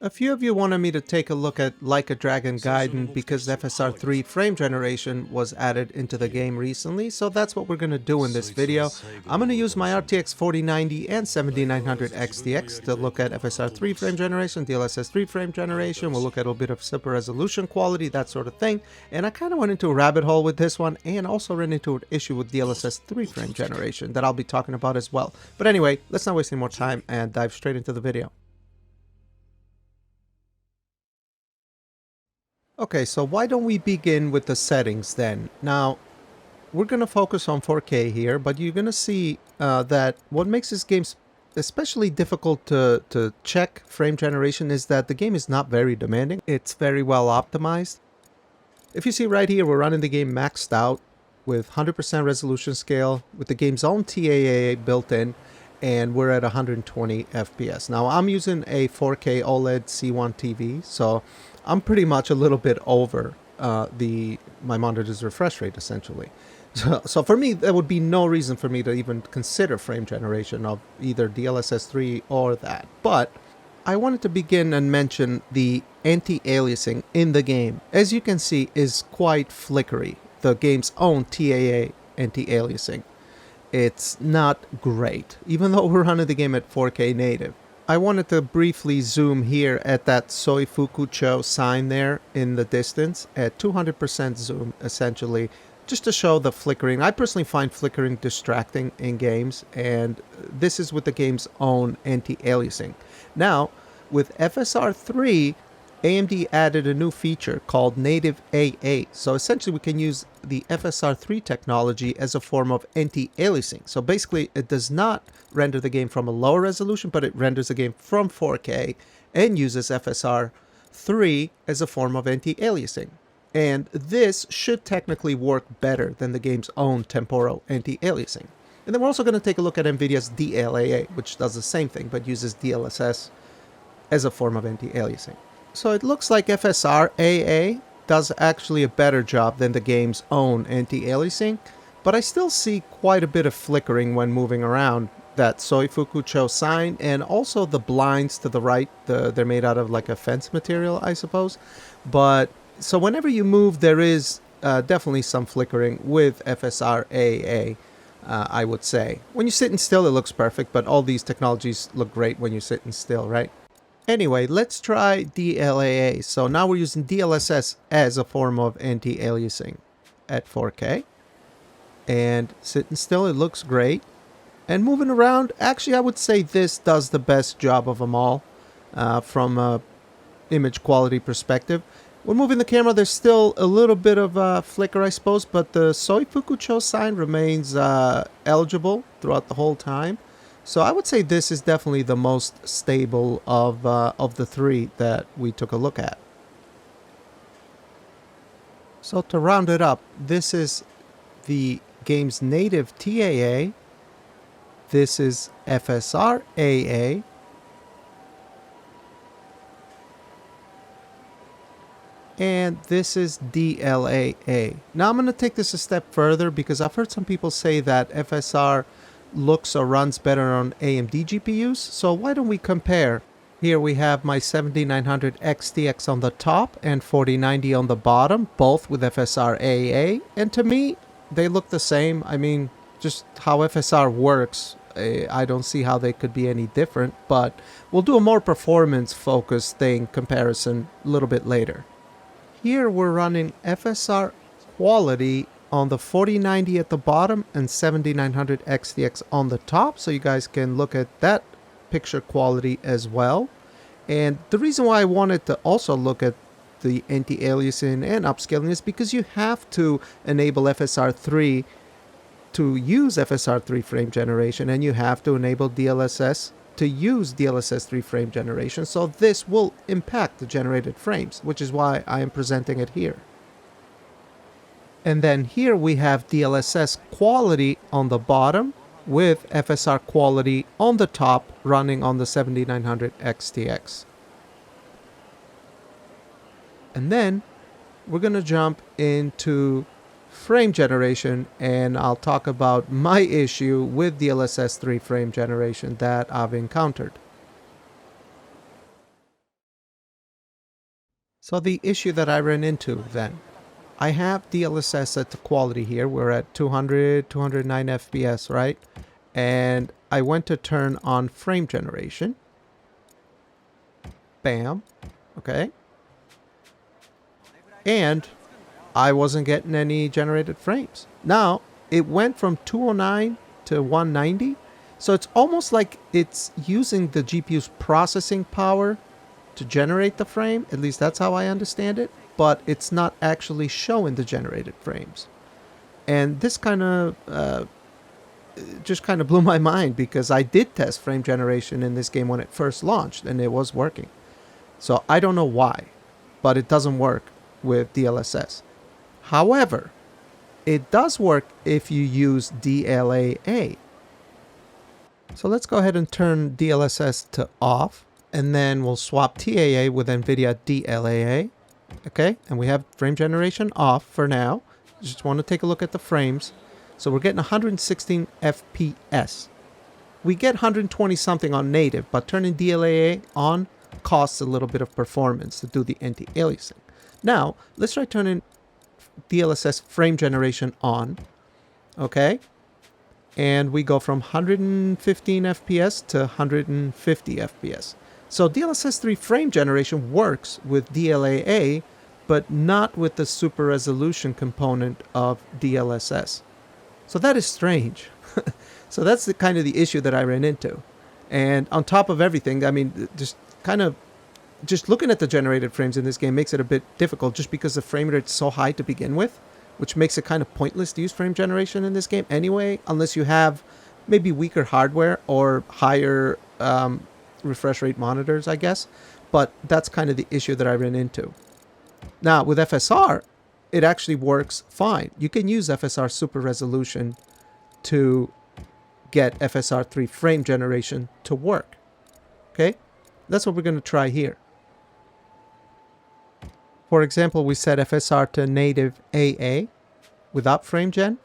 A few of you wanted me to take a look at Like a Dragon Gaiden because FSR 3 frame generation was added into the game recently, so that's what we're going to do in this video. I'm going to use my RTX 4090 and 7900 XTX to look at FSR 3 frame generation, DLSS 3 frame generation, we'll look at a bit of super resolution quality, that sort of thing, and I kind of went into a rabbit hole with this one and also ran into an issue with DLSS 3 frame generation that I'll be talking about as well. But anyway, let's not waste any more time and dive straight into the video. Okay, so why don't we begin with the settings then? Now, we're going to focus on 4K here, but you're going to see that what makes this game especially difficult to check frame generation is that the game is not very demanding. It's very well optimized. If you see right here, we're running the game maxed out with 100% resolution scale, with the game's own TAA built in, and we're at 120 FPS. Now, I'm using a 4K OLED C1 TV, so I'm pretty much a little bit over my monitor's refresh rate, essentially. So for me, there would be no reason for me to even consider frame generation of either DLSS 3 or that. But I wanted to begin and mention the anti-aliasing in the game. As you can see, is quite flickery. The game's own TAA anti-aliasing. It's not great, even though we're running the game at 4K native. I wanted to briefly zoom here at that Soifukucho sign there in the distance at 200% zoom, essentially, just to show the flickering. I personally find flickering distracting in games, and this is with the game's own anti-aliasing. Now, with FSR 3, AMD added a new feature called native AA. So essentially we can use the FSR 3 technology as a form of anti-aliasing. So basically it does not render the game from a lower resolution, but it renders the game from 4K and uses FSR 3 as a form of anti-aliasing. And this should technically work better than the game's own temporal anti-aliasing. And then we're also going to take a look at NVIDIA's DLAA, which does the same thing, but uses DLSS as a form of anti-aliasing. So it looks like FSR AA does actually a better job than the game's own anti-aliasing, but I still see quite a bit of flickering when moving around that Soifukucho sign, and also the blinds to the right. They're made out of like a fence material, I suppose. But so whenever you move, there is definitely some flickering with FSR AA, I would say. When you're sitting still, it looks perfect, but all these technologies look great when you're sitting still, right? Anyway, let's try DLAA. So now we're using DLSS as a form of anti-aliasing at 4K. And sitting still, it looks great. And moving around, actually I would say this does the best job of them all from a image quality perspective. When moving the camera, there's still a little bit of flicker, I suppose, but the Soifukucho sign remains eligible throughout the whole time. So I would say this is definitely the most stable of the three that we took a look at. So to round it up, this is the game's native TAA. This is FSR AA. And this is DLAA. Now I'm going to take this a step further because I've heard some people say that FSR looks or runs better on AMD GPUs, so why don't we compare? Here we have my 7900 XTX on the top and 4090 on the bottom, both with FSR AA, and to me they look the same. I mean, just how FSR works, I don't see how they could be any different, but we'll do a more performance focused thing comparison a little bit later. Here we're running FSR quality on the 4090 at the bottom and 7900 XTX on the top, so you guys can look at that picture quality as well. And the reason why I wanted to also look at the anti-aliasing and upscaling is because you have to enable FSR 3 to use FSR 3 frame generation, and you have to enable DLSS to use DLSS 3 frame generation, so this will impact the generated frames, which is why I am presenting it here. And then here we have DLSS quality on the bottom with FSR quality on the top running on the 7900 XTX. And then we're going to jump into frame generation, and I'll talk about my issue with DLSS 3 frame generation that I've encountered. So the issue that I ran into then, I have DLSS set to quality here. We're at 200, 209 FPS, right? And I went to turn on frame generation. Bam. Okay. And I wasn't getting any generated frames. Now, it went from 209 to 190. So it's almost like it's using the GPU's processing power to generate the frame. At least that's how I understand it. But it's not actually showing the generated frames. And this kind of just kind of blew my mind because I did test frame generation in this game when it first launched and it was working. So I don't know why, but it doesn't work with DLSS. However, it does work if you use DLAA. So let's go ahead and turn DLSS to off, and then we'll swap TAA with NVIDIA DLAA. Okay, and we have frame generation off for now. Just want to take a look at the frames. So we're getting 116 FPS. We get 120 something on native, but turning DLAA on costs a little bit of performance to do the anti-aliasing. Now, let's try turning DLSS frame generation on. Okay. And we go from 115 FPS to 150 FPS. So DLSS 3 frame generation works with DLAA, but not with the super resolution component of DLSS. So that is strange. So that's the kind of the issue that I ran into. And on top of everything, I mean, just looking at the generated frames in this game makes it a bit difficult just because the frame rate is so high to begin with, which makes it kind of pointless to use frame generation in this game anyway, unless you have maybe weaker hardware or higher refresh rate monitors, I guess. But that's kind of the issue that I ran into. Now, with FSR, it actually works fine. You can use FSR super resolution to get FSR 3 frame generation to work. Okay? That's what we're going to try here. For example, we set FSR to native AA without frame gen,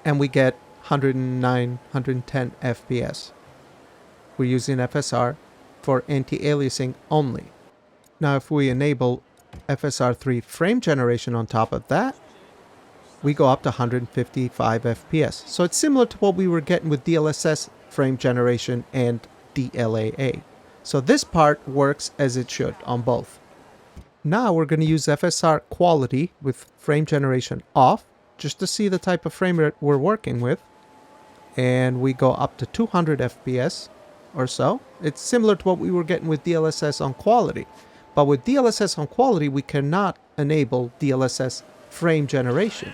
and we get 109, 110 FPS. We're using FSR for anti-aliasing only. Now, if we enable FSR 3 frame generation on top of that, we go up to 155 FPS. So it's similar to what we were getting with DLSS frame generation and DLAA. So this part works as it should on both. Now we're going to use FSR quality with frame generation off just to see the type of frame rate we're working with. And we go up to 200 FPS or so. It's similar to what we were getting with DLSS on quality. But with DLSS on quality, we cannot enable DLSS frame generation.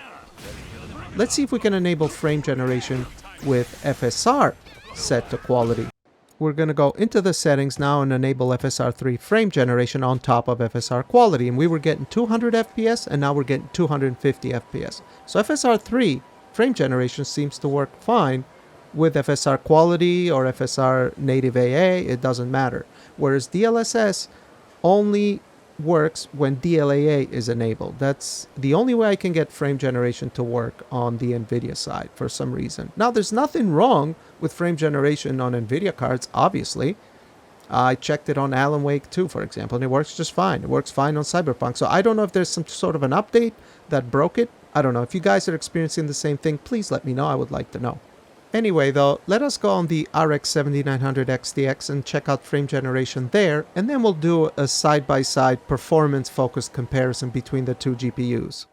Let's see if we can enable frame generation with FSR set to quality. We're going to go into the settings now and enable FSR 3 frame generation on top of FSR quality. And we were getting 200 FPS and now we're getting 250 FPS. So FSR 3 frame generation seems to work fine with FSR quality or FSR native AA. It doesn't matter. Whereas DLSS only works when DLAA is enabled. That's the only way I can get frame generation to work on the NVIDIA side for some reason. Now, there's nothing wrong with frame generation on NVIDIA cards, obviously. I checked it on Alan Wake 2, for example, and it works just fine. It works fine on Cyberpunk. So I don't know if there's some sort of an update that broke it. I don't know. If you guys are experiencing the same thing, please let me know. I would like to know. Anyway, though, let us go on the RX 7900 XTX and check out frame generation there, and then we'll do a side-by-side performance-focused comparison between the two GPUs.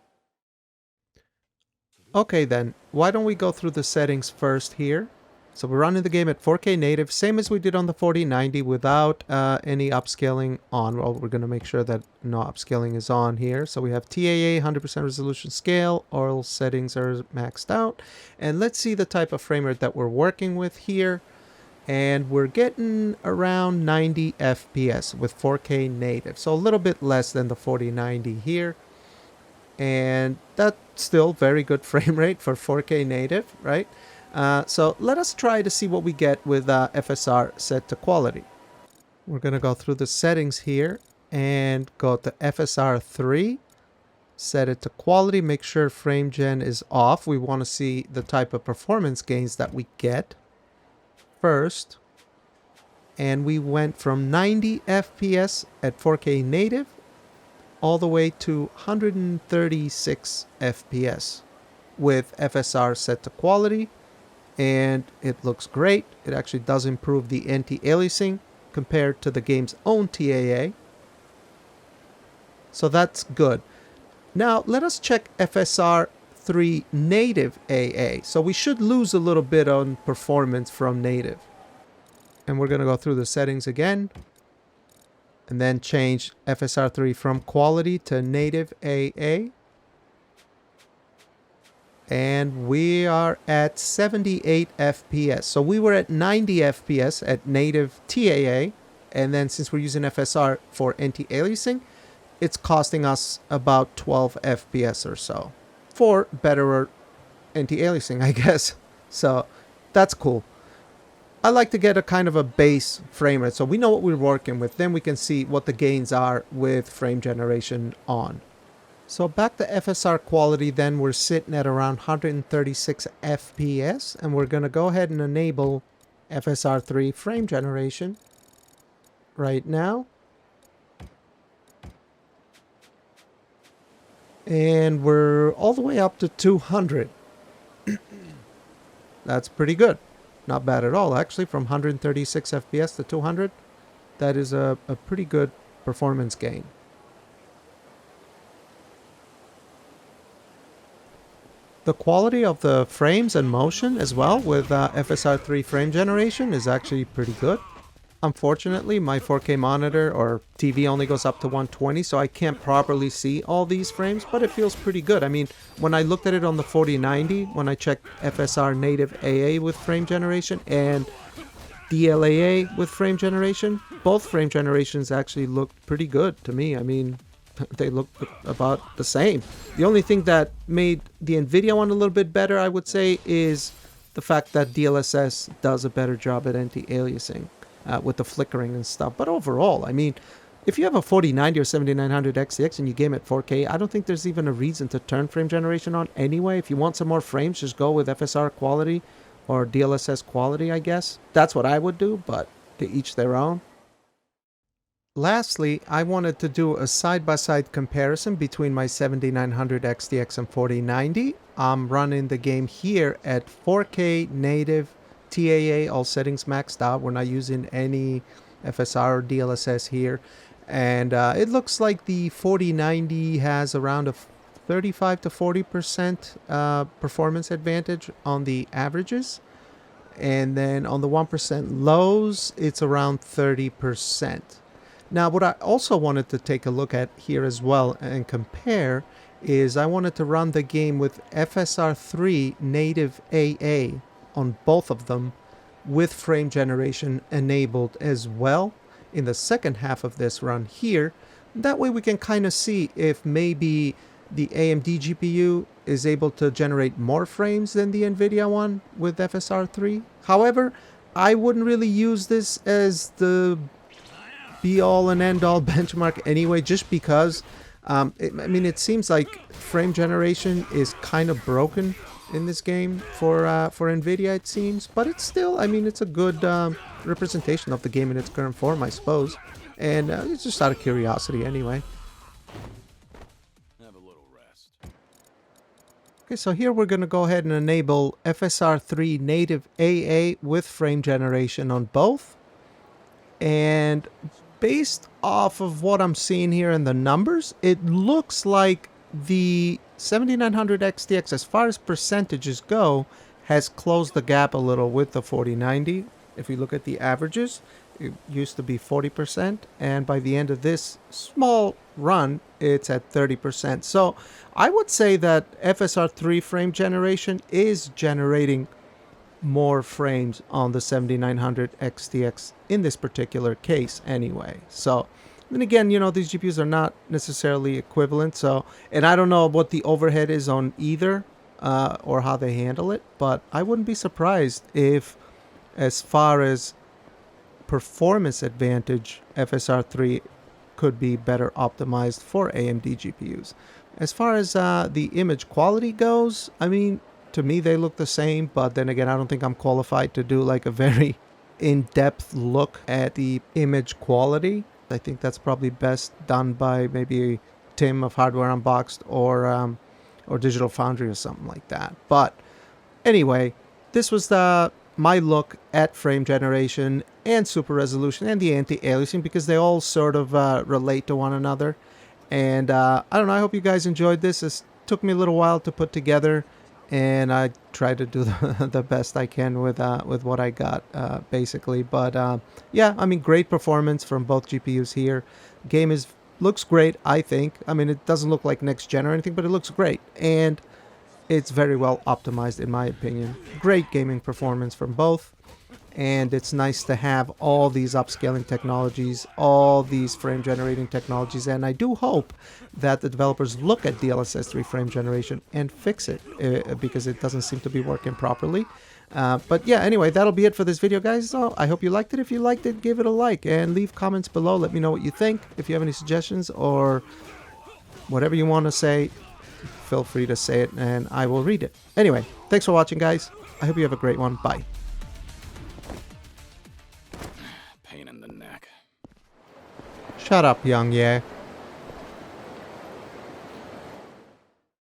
Okay then, why don't we go through the settings first here. So we're running the game at 4K native, same as we did on the 4090 without any upscaling on. Well, we're going to make sure that no upscaling is on here. So we have TAA 100% resolution scale, all settings are maxed out. And let's see the type of frame rate that we're working with here. And we're getting around 90 FPS with 4K native. So a little bit less than the 4090 here. And that's still very good frame rate for 4K native, right? So let us try to see what we get with FSR set to quality. We're going to go through the settings here and go to FSR 3, set it to quality, make sure frame gen is off. We want to see the type of performance gains that we get first. And we went from 90 FPS at 4K native all the way to 136 FPS with FSR set to quality, and it looks great. It actually does improve the anti-aliasing compared to the game's own TAA. So that's good. Now let us check FSR 3 native AA. So we should lose a little bit on performance from native. And we're going to go through the settings again. And then change FSR 3 from quality to native AA. And we are at 78 FPS. So we were at 90 FPS at native TAA. And then since we're using FSR for anti-aliasing, it's costing us about 12 FPS or so for better anti-aliasing, I guess. So that's cool. I like to get a kind of a base frame rate so we know what we're working with. Then we can see what the gains are with frame generation on. So back to FSR quality, then we're sitting at around 136 FPS, and we're going to go ahead and enable FSR 3 frame generation right now. And we're all the way up to 200. That's pretty good. Not bad at all, actually, from 136 FPS to 200. That is a pretty good performance gain. The quality of the frames and motion as well with FSR 3 frame generation is actually pretty good. Unfortunately, my 4K monitor or TV only goes up to 120, so I can't properly see all these frames, but it feels pretty good. I mean, when I looked at it on the 4090, when I checked FSR native AA with frame generation and DLAA with frame generation, both frame generations actually looked pretty good to me. I mean, they look about the same. The only thing that made the NVIDIA one a little bit better, I would say, is the fact that DLSS does a better job at anti-aliasing. With the flickering and stuff. But overall, I mean, if you have a 4090 or 7900 XTX and you game at 4K, I don't think there's even a reason to turn frame generation on anyway. If you want some more frames, just go with FSR quality or DLSS quality, I guess. That's what I would do, but to each their own. Lastly, I wanted to do a side-by-side comparison between my 7900 XTX and 4090. I'm running the game here at 4K native TAA, all settings maxed out. We're not using any FSR or DLSS here. And it looks like the 4090 has around a 35 to 40% performance advantage on the averages. And then on the 1% lows, it's around 30%. Now, what I also wanted to take a look at here as well and compare is I wanted to run the game with FSR 3 native AA on both of them with frame generation enabled as well in the second half of this run here. That way we can kind of see if maybe the AMD GPU is able to generate more frames than the NVIDIA one with FSR 3. However, I wouldn't really use this as the be-all and end-all benchmark anyway, just because I mean, it seems like frame generation is kind of broken in this game for NVIDIA, it seems, but it's still, I mean, it's a good representation of the game in its current form, I suppose, and it's just out of curiosity anyway. Have a little rest. Okay, so here we're going to go ahead and enable FSR 3 native AA with frame generation on both, and based off of what I'm seeing here in the numbers, it looks like the 7900 XTX, as far as percentages go, has closed the gap a little with the 4090. If you look at the averages, it used to be 40%, and by the end of this small run, it's at 30%. So I would say that FSR 3 frame generation is generating more frames on the 7900 XTX in this particular case anyway. So then again, you know, these GPUs are not necessarily equivalent, so, and I don't know what the overhead is on either or how they handle it, but I wouldn't be surprised if, as far as performance advantage, FSR 3 could be better optimized for AMD GPUs. As far as the image quality goes, I mean, to me they look the same, but then again, I don't think I'm qualified to do like a very in-depth look at the image quality. I think that's probably best done by maybe Tim of Hardware Unboxed or Digital Foundry or something like that. But anyway, this was my look at frame generation and super resolution and the anti-aliasing, because they all sort of relate to one another. And I don't know, I hope you guys enjoyed this. This took me a little while to put together, and I tried to do the best I can with what I got, basically. But yeah, I mean, great performance from both GPUs here. Game looks great, I think. I mean, it doesn't look like next gen or anything, but it looks great. And it's very well optimized, in my opinion. Great gaming performance from both. And it's nice to have all these upscaling technologies, all these frame generating technologies. And I do hope that the developers look at DLSS 3 frame generation and fix it, because it doesn't seem to be working properly. But yeah, anyway, that'll be it for this video, guys. So I hope you liked it. If you liked it, give it a like and leave comments below. Let me know what you think. If you have any suggestions or whatever you want to say, feel free to say it and I will read it. Anyway, thanks for watching, guys. I hope you have a great one. Bye. Pain in the neck. Shut up, young yeah.